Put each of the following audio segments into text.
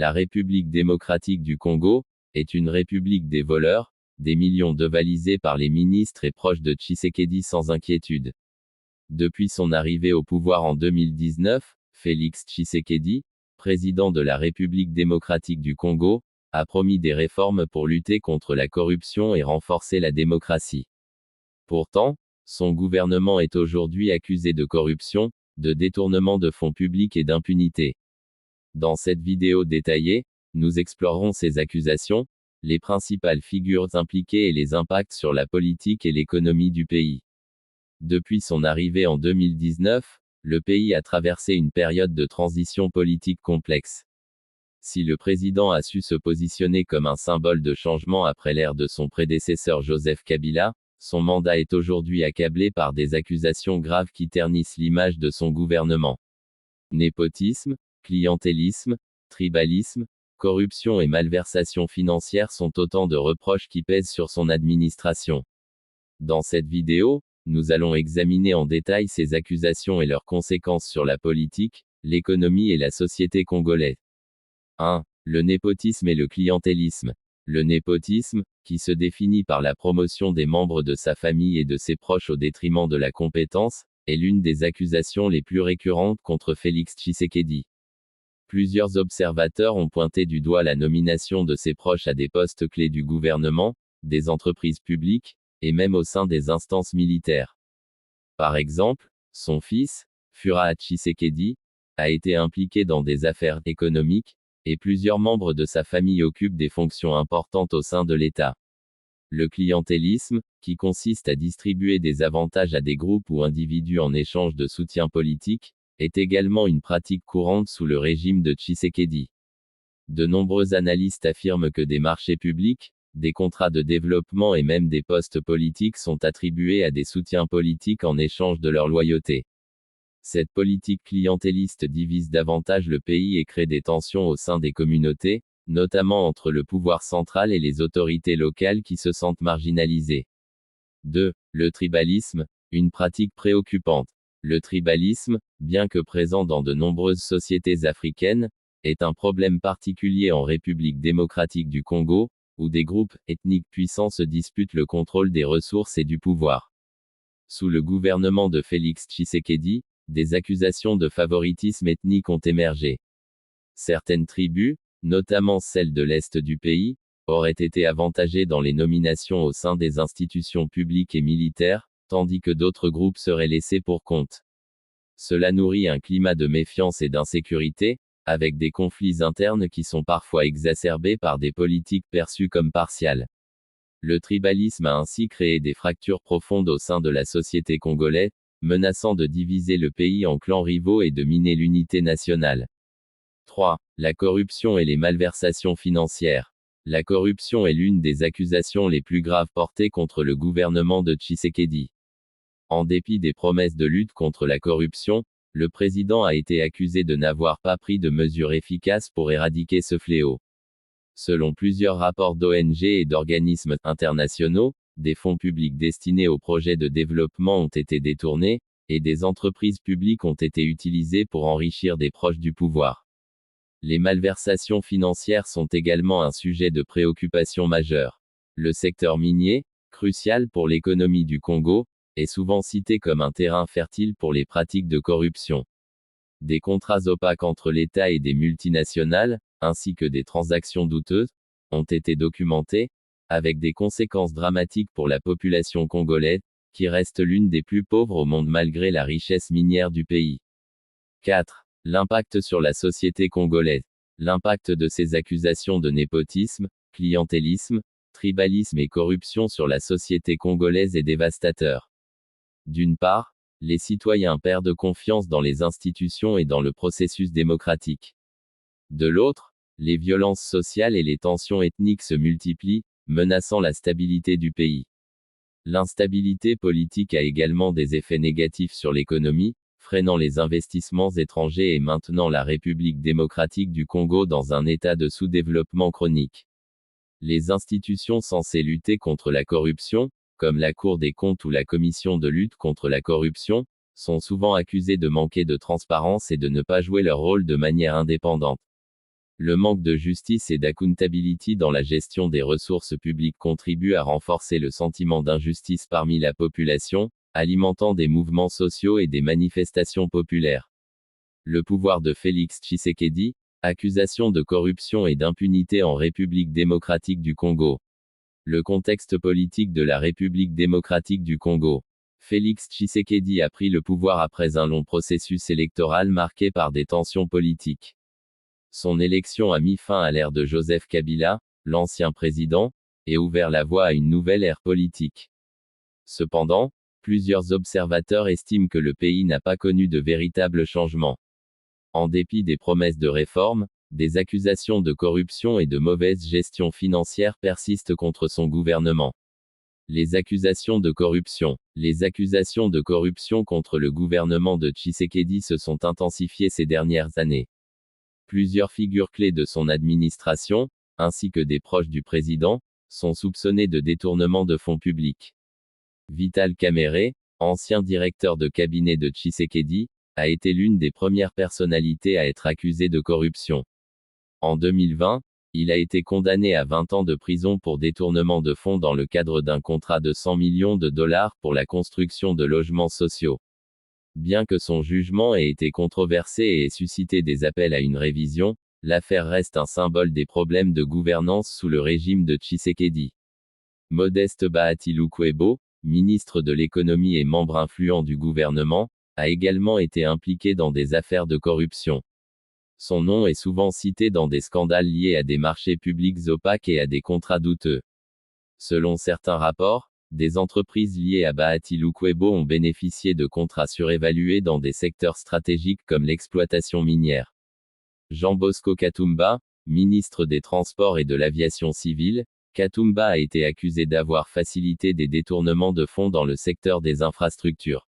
La République démocratique du Congo est une république des voleurs, des millions devalisés par les ministres et proches de Tshisekedi sans inquiétude. Depuis son arrivée au pouvoir en 2019, Félix Tshisekedi, président de la République démocratique du Congo, a promis des réformes pour lutter contre la corruption et renforcer la démocratie. Pourtant, son gouvernement est aujourd'hui accusé de corruption, de détournement de fonds publics et d'impunité. Dans cette vidéo détaillée, nous explorerons ces accusations, les principales figures impliquées et les impacts sur la politique et l'économie du pays. Depuis son arrivée en 2019, le pays a traversé une période de transition politique complexe. Si le président a su se positionner comme un symbole de changement après l'ère de son prédécesseur Joseph Kabila, son mandat est aujourd'hui accablé par des accusations graves qui ternissent l'image de son gouvernement. Népotisme, clientélisme, tribalisme, corruption et malversation financière sont autant de reproches qui pèsent sur son administration. Dans cette vidéo, nous allons examiner en détail ces accusations et leurs conséquences sur la politique, l'économie et la société congolaise. 1. Le népotisme et le clientélisme. Le népotisme, qui se définit par la promotion des membres de sa famille et de ses proches au détriment de la compétence, est l'une des accusations les plus récurrentes contre Félix Tshisekedi. Plusieurs observateurs ont pointé du doigt la nomination de ses proches à des postes clés du gouvernement, des entreprises publiques, et même au sein des instances militaires. Par exemple, son fils, Furaha Tshisekedi, a été impliqué dans des affaires économiques, et plusieurs membres de sa famille occupent des fonctions importantes au sein de l'État. Le clientélisme, qui consiste à distribuer des avantages à des groupes ou individus en échange de soutien politique, est également une pratique courante sous le régime de Tshisekedi. De nombreux analystes affirment que des marchés publics, des contrats de développement et même des postes politiques sont attribués à des soutiens politiques en échange de leur loyauté. Cette politique clientéliste divise davantage le pays et crée des tensions au sein des communautés, notamment entre le pouvoir central et les autorités locales qui se sentent marginalisées. 2. Le tribalisme, une pratique préoccupante. Le tribalisme, bien que présent dans de nombreuses sociétés africaines, est un problème particulier en République démocratique du Congo, où des groupes ethniques puissants se disputent le contrôle des ressources et du pouvoir. Sous le gouvernement de Félix Tshisekedi, des accusations de favoritisme ethnique ont émergé. Certaines tribus, notamment celles de l'Est du pays, auraient été avantagées dans les nominations au sein des institutions publiques et militaires, tandis que d'autres groupes seraient laissés pour compte. Cela nourrit un climat de méfiance et d'insécurité, avec des conflits internes qui sont parfois exacerbés par des politiques perçues comme partiales. Le tribalisme a ainsi créé des fractures profondes au sein de la société congolaise, menaçant de diviser le pays en clans rivaux et de miner l'unité nationale. 3. La corruption et les malversations financières. La corruption est l'une des accusations les plus graves portées contre le gouvernement de Tshisekedi. En dépit des promesses de lutte contre la corruption, le président a été accusé de n'avoir pas pris de mesures efficaces pour éradiquer ce fléau. Selon plusieurs rapports d'ONG et d'organismes internationaux, des fonds publics destinés aux projets de développement ont été détournés, et des entreprises publiques ont été utilisées pour enrichir des proches du pouvoir. Les malversations financières sont également un sujet de préoccupation majeure. Le secteur minier, crucial pour l'économie du Congo, est souvent cité comme un terrain fertile pour les pratiques de corruption. Des contrats opaques entre l'État et des multinationales, ainsi que des transactions douteuses, ont été documentés, avec des conséquences dramatiques pour la population congolaise, qui reste l'une des plus pauvres au monde malgré la richesse minière du pays. 4. L'impact sur la société congolaise. L'impact de ces accusations de népotisme, clientélisme, tribalisme et corruption sur la société congolaise est dévastateur. D'une part, les citoyens perdent confiance dans les institutions et dans le processus démocratique. De l'autre, les violences sociales et les tensions ethniques se multiplient, menaçant la stabilité du pays. L'instabilité politique a également des effets négatifs sur l'économie, freinant les investissements étrangers et maintenant la République démocratique du Congo dans un état de sous-développement chronique. Les institutions censées lutter contre la corruption, comme la Cour des comptes ou la Commission de lutte contre la corruption, sont souvent accusées de manquer de transparence et de ne pas jouer leur rôle de manière indépendante. Le manque de justice et d'accountability dans la gestion des ressources publiques contribue à renforcer le sentiment d'injustice parmi la population, alimentant des mouvements sociaux et des manifestations populaires. Le pouvoir de Félix Tshisekedi, accusation de corruption et d'impunité en République démocratique du Congo. Le contexte politique de la République démocratique du Congo. Félix Tshisekedi a pris le pouvoir après un long processus électoral marqué par des tensions politiques. Son élection a mis fin à l'ère de Joseph Kabila, l'ancien président, et ouvert la voie à une nouvelle ère politique. Cependant, plusieurs observateurs estiment que le pays n'a pas connu de véritable changement. En dépit des promesses de réforme, des accusations de corruption et de mauvaise gestion financière persistent contre son gouvernement. Les accusations de corruption. Les accusations de corruption contre le gouvernement de Tshisekedi se sont intensifiées ces dernières années. Plusieurs figures clés de son administration, ainsi que des proches du président, sont soupçonnées de détournement de fonds publics. Vital Kamerhe, ancien directeur de cabinet de Tshisekedi, a été l'une des premières personnalités à être accusée de corruption. En 2020, il a été condamné à 20 ans de prison pour détournement de fonds dans le cadre d'un contrat de 100 millions de dollars pour la construction de logements sociaux. Bien que son jugement ait été controversé et ait suscité des appels à une révision, l'affaire reste un symbole des problèmes de gouvernance sous le régime de Tshisekedi. Modeste Bahati Lukwebo, ministre de l'économie et membre influent du gouvernement, a également été impliqué dans des affaires de corruption. Son nom est souvent cité dans des scandales liés à des marchés publics opaques et à des contrats douteux. Selon certains rapports, des entreprises liées à Bahati Lukwebo ont bénéficié de contrats surévalués dans des secteurs stratégiques comme l'exploitation minière. Jean Bosco Katumba, ministre des Transports et de l'Aviation civile, Katumba a été accusé d'avoir facilité des détournements de fonds dans le secteur des infrastructures.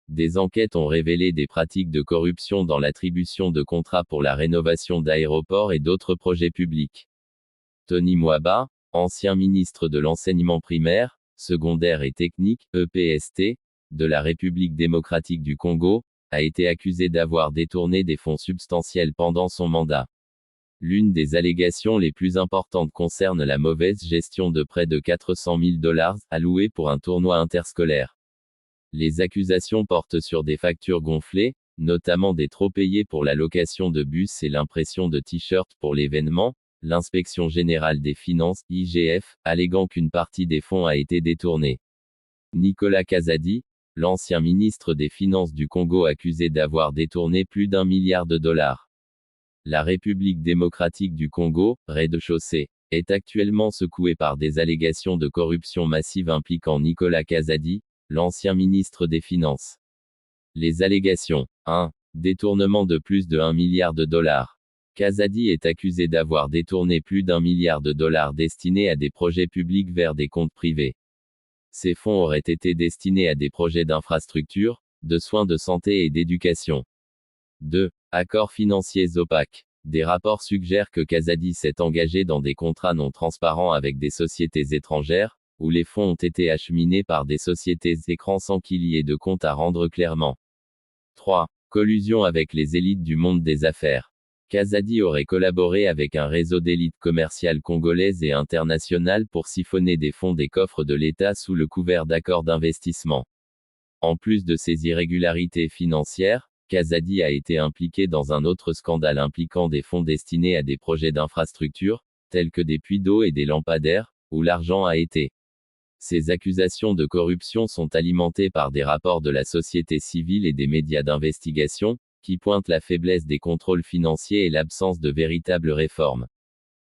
Des enquêtes ont révélé des pratiques de corruption dans l'attribution de contrats pour la rénovation d'aéroports et d'autres projets publics. Tony Mwaba, ancien ministre de l'enseignement primaire, secondaire et technique, EPST, de la République démocratique du Congo, a été accusé d'avoir détourné des fonds substantiels pendant son mandat. L'une des allégations les plus importantes concerne la mauvaise gestion de près de 400 000 dollars alloués pour un tournoi interscolaire. Les accusations portent sur des factures gonflées, notamment des trop payés pour la location de bus et l'impression de t-shirts pour l'événement. L'Inspection générale des finances, IGF, alléguant qu'une partie des fonds a été détournée. Nicolas Kazadi, l'ancien ministre des Finances du Congo accusé d'avoir détourné plus d'1 milliard de dollars. La République démocratique du Congo, rez-de-chaussée, est actuellement secouée par des allégations de corruption massive impliquant Nicolas Kazadi, l'ancien ministre des Finances. Les allégations. 1. Détournement de plus de 1 milliard de dollars. Kazadi est accusé d'avoir détourné plus d'1 milliard de dollars destinés à des projets publics vers des comptes privés. Ces fonds auraient été destinés à des projets d'infrastructure, de soins de santé et d'éducation. 2. Accords financiers opaques. Des rapports suggèrent que Kazadi s'est engagé dans des contrats non transparents avec des sociétés étrangères, où les fonds ont été acheminés par des sociétés écrans sans qu'il y ait de compte à rendre clairement. 3. Collusion avec les élites du monde des affaires. Kazadi aurait collaboré avec un réseau d'élites commerciales congolaises et internationales pour siphonner des fonds des coffres de l'État sous le couvert d'accords d'investissement. En plus de ces irrégularités financières, Kazadi a été impliqué dans un autre scandale impliquant des fonds destinés à des projets d'infrastructure, tels que des puits d'eau et des lampadaires, où l'argent a été. Ces accusations de corruption sont alimentées par des rapports de la société civile et des médias d'investigation, qui pointent la faiblesse des contrôles financiers et l'absence de véritables réformes.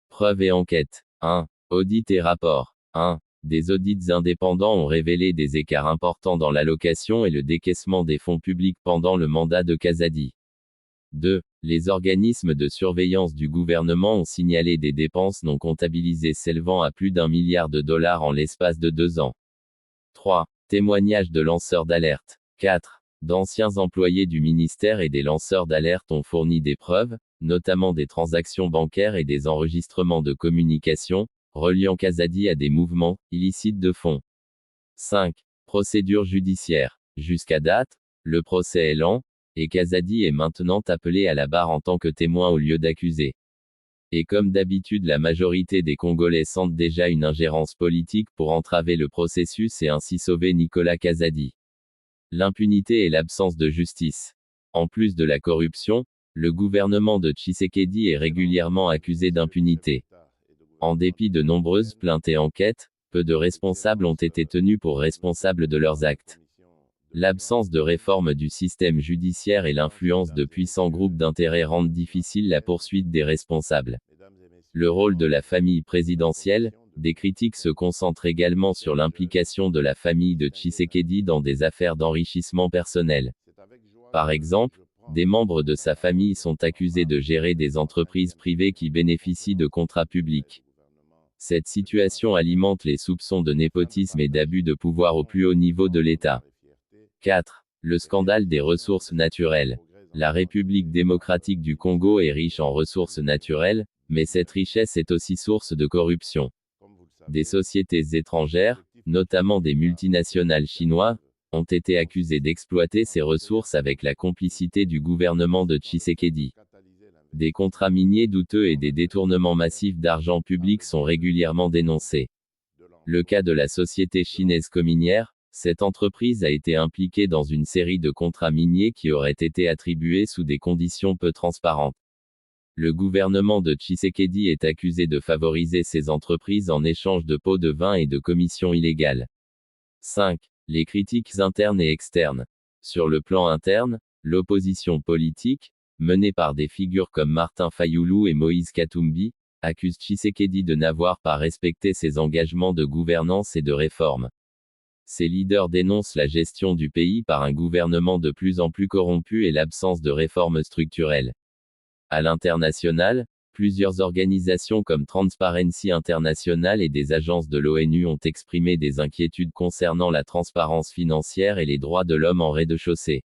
Preuves et enquêtes. 1. Audits et rapports. 1. Des audits indépendants ont révélé des écarts importants dans l'allocation et le décaissement des fonds publics pendant le mandat de Kazadi. 2. Les organismes de surveillance du gouvernement ont signalé des dépenses non comptabilisées s'élevant à plus d'1 milliard de dollars en l'espace de 2 ans. 3. Témoignages de lanceurs d'alerte. 4. D'anciens employés du ministère et des lanceurs d'alerte ont fourni des preuves, notamment des transactions bancaires et des enregistrements de communication, reliant Kazadi à des mouvements illicites de fonds. 5. Procédure judiciaire. Jusqu'à date, le procès est lent, et Kazadi est maintenant appelé à la barre en tant que témoin au lieu d'accusé. Et comme d'habitude, la majorité des Congolais sentent déjà une ingérence politique pour entraver le processus et ainsi sauver Nicolas Kazadi. L'impunité et l'absence de justice. En plus de la corruption, le gouvernement de Tshisekedi est régulièrement accusé d'impunité. En dépit de nombreuses plaintes et enquêtes, peu de responsables ont été tenus pour responsables de leurs actes. L'absence de réforme du système judiciaire et l'influence de puissants groupes d'intérêts rendent difficile la poursuite des responsables. Le rôle de la famille présidentielle, des critiques se concentrent également sur l'implication de la famille de Tshisekedi dans des affaires d'enrichissement personnel. Par exemple, des membres de sa famille sont accusés de gérer des entreprises privées qui bénéficient de contrats publics. Cette situation alimente les soupçons de népotisme et d'abus de pouvoir au plus haut niveau de l'État. 4. Le scandale des ressources naturelles. La République démocratique du Congo est riche en ressources naturelles, mais cette richesse est aussi source de corruption. Des sociétés étrangères, notamment des multinationales chinoises, ont été accusées d'exploiter ces ressources avec la complicité du gouvernement de Tshisekedi. Des contrats miniers douteux et des détournements massifs d'argent public sont régulièrement dénoncés. Le cas de la société chinoise Cominière, cette entreprise a été impliquée dans une série de contrats miniers qui auraient été attribués sous des conditions peu transparentes. Le gouvernement de Tshisekedi est accusé de favoriser ces entreprises en échange de pots de vin et de commissions illégales. 5. Les critiques internes et externes. Sur le plan interne, l'opposition politique, menée par des figures comme Martin Fayoulou et Moïse Katumbi, accuse Tshisekedi de n'avoir pas respecté ses engagements de gouvernance et de réforme. Ces leaders dénoncent la gestion du pays par un gouvernement de plus en plus corrompu et l'absence de réformes structurelles. À l'international, plusieurs organisations comme Transparency International et des agences de l'ONU ont exprimé des inquiétudes concernant la transparence financière et les droits de l'homme en rez-de-chaussée.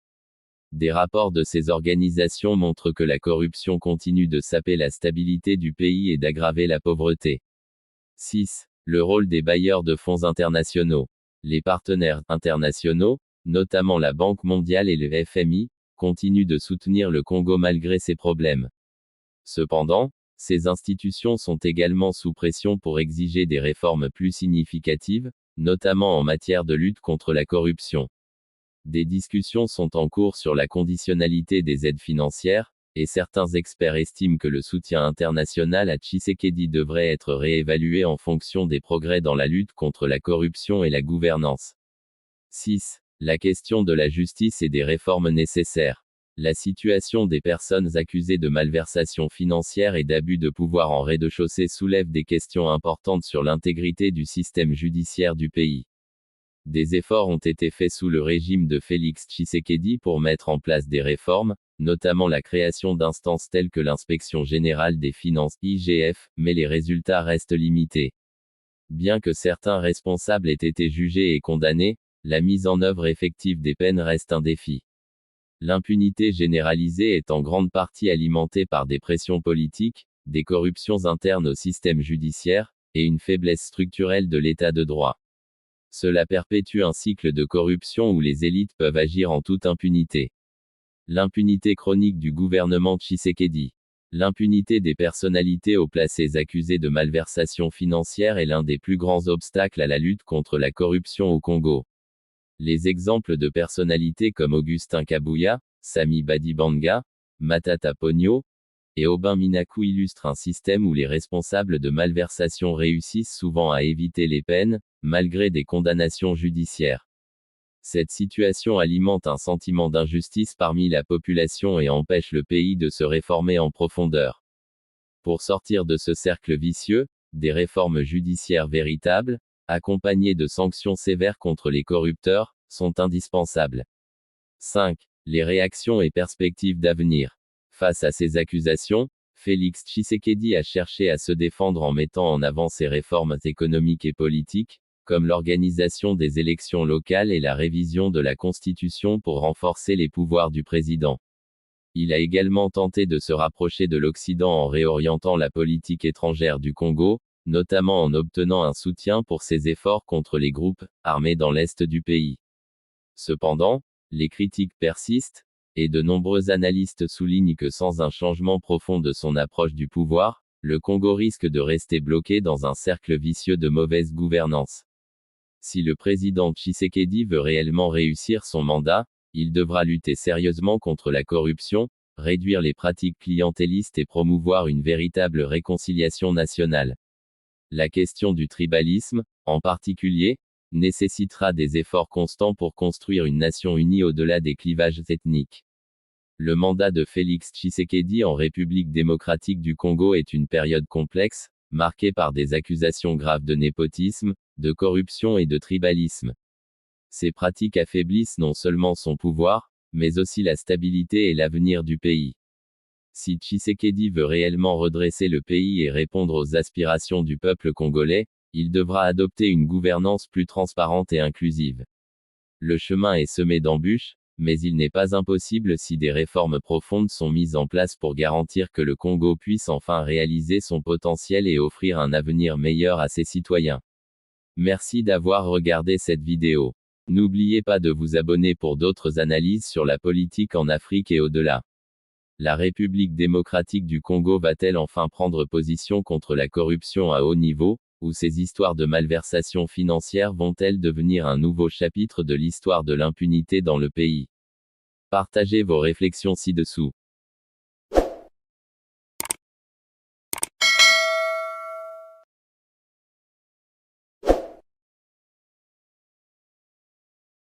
Des rapports de ces organisations montrent que la corruption continue de saper la stabilité du pays et d'aggraver la pauvreté. 6. Le rôle des bailleurs de fonds internationaux. Les partenaires internationaux, notamment la Banque mondiale et le FMI, continuent de soutenir le Congo malgré ses problèmes. Cependant, ces institutions sont également sous pression pour exiger des réformes plus significatives, notamment en matière de lutte contre la corruption. Des discussions sont en cours sur la conditionnalité des aides financières, et certains experts estiment que le soutien international à Tshisekedi devrait être réévalué en fonction des progrès dans la lutte contre la corruption et la gouvernance. 6. La question de la justice et des réformes nécessaires. La situation des personnes accusées de malversation financière et d'abus de pouvoir en rez-de-chaussée soulève des questions importantes sur l'intégrité du système judiciaire du pays. Des efforts ont été faits sous le régime de Félix Tshisekedi pour mettre en place des réformes, notamment la création d'instances telles que l'Inspection générale des finances (IGF), mais les résultats restent limités. Bien que certains responsables aient été jugés et condamnés, la mise en œuvre effective des peines reste un défi. L'impunité généralisée est en grande partie alimentée par des pressions politiques, des corruptions internes au système judiciaire, et une faiblesse structurelle de l'état de droit. Cela perpétue un cycle de corruption où les élites peuvent agir en toute impunité. L'impunité chronique du gouvernement Tshisekedi. L'impunité des personnalités haut placées accusées de malversation financière est l'un des plus grands obstacles à la lutte contre la corruption au Congo. Les exemples de personnalités comme Augustin Kabouya, Sami Badibanga, Matata Ponyo et Aubin Minakou illustrent un système où les responsables de malversation réussissent souvent à éviter les peines, malgré des condamnations judiciaires. Cette situation alimente un sentiment d'injustice parmi la population et empêche le pays de se réformer en profondeur. Pour sortir de ce cercle vicieux, des réformes judiciaires véritables, accompagnées de sanctions sévères contre les corrupteurs, sont indispensables. 5. Les réactions et perspectives d'avenir. Face à ces accusations, Félix Tshisekedi a cherché à se défendre en mettant en avant ses réformes économiques et politiques, comme l'organisation des élections locales et la révision de la Constitution pour renforcer les pouvoirs du président. Il a également tenté de se rapprocher de l'Occident en réorientant la politique étrangère du Congo, notamment en obtenant un soutien pour ses efforts contre les groupes armés dans l'est du pays. Cependant, les critiques persistent, et de nombreux analystes soulignent que sans un changement profond de son approche du pouvoir, le Congo risque de rester bloqué dans un cercle vicieux de mauvaise gouvernance. Si le président Tshisekedi veut réellement réussir son mandat, il devra lutter sérieusement contre la corruption, réduire les pratiques clientélistes et promouvoir une véritable réconciliation nationale. La question du tribalisme, en particulier, nécessitera des efforts constants pour construire une nation unie au-delà des clivages ethniques. Le mandat de Félix Tshisekedi en République démocratique du Congo est une période complexe, marquée par des accusations graves de népotisme, de corruption et de tribalisme. Ces pratiques affaiblissent non seulement son pouvoir, mais aussi la stabilité et l'avenir du pays. Si Tshisekedi veut réellement redresser le pays et répondre aux aspirations du peuple congolais, il devra adopter une gouvernance plus transparente et inclusive. Le chemin est semé d'embûches, mais il n'est pas impossible si des réformes profondes sont mises en place pour garantir que le Congo puisse enfin réaliser son potentiel et offrir un avenir meilleur à ses citoyens. Merci d'avoir regardé cette vidéo. N'oubliez pas de vous abonner pour d'autres analyses sur la politique en Afrique et au-delà. La République démocratique du Congo va-t-elle enfin prendre position contre la corruption à haut niveau, ou ces histoires de malversation financière vont-elles devenir un nouveau chapitre de l'histoire de l'impunité dans le pays? Partagez vos réflexions ci-dessous.